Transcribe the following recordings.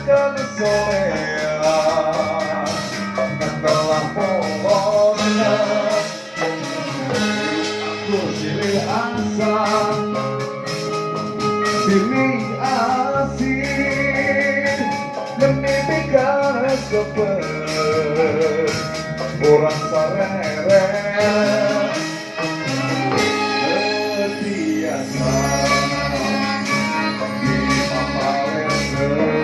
masyarakat solean kan telah polosnya aku silih asa silih asin menimpikan sepet orang sarere biasa di papalese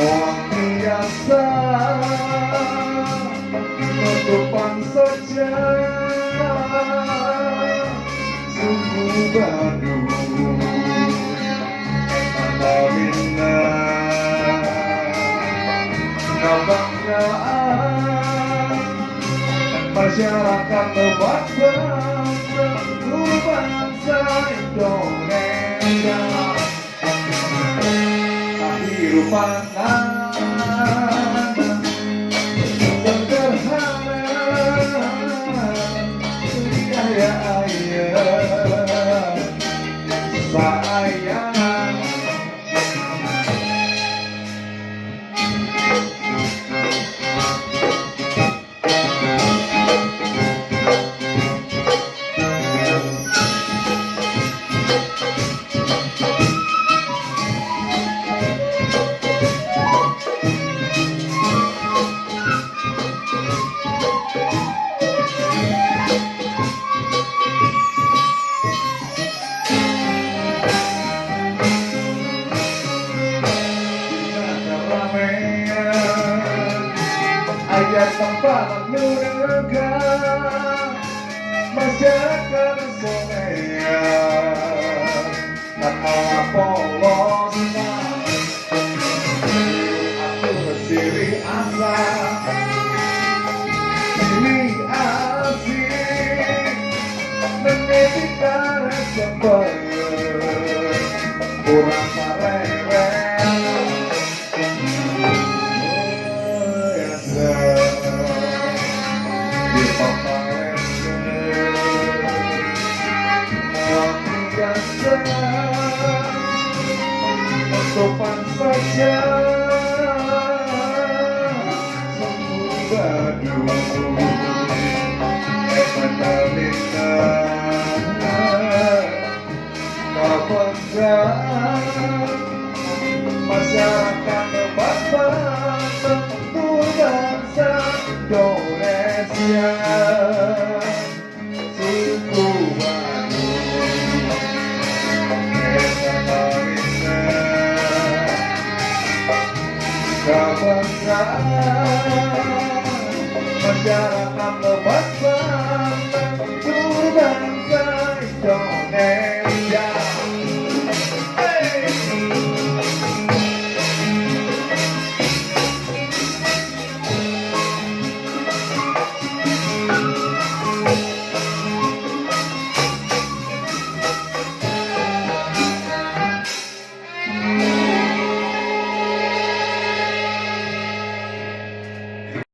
mohon biasa penutupan saja sungguh Bandung Mandalina kebanggaan masyarakat Lebak seluruh bangsa Indonesia kehidupan sederhana ya sayang ayat tempat menurunkan masyarakat solean tak malah polosnya aku berdiri asa silih asing menitikan sepet kurang sarere sopan saja sungguh Bandung Mandalina kebanggaan masyarakat Lebak tentu bangsa Indonesia sungguh kebanggaan masyarakat Lebak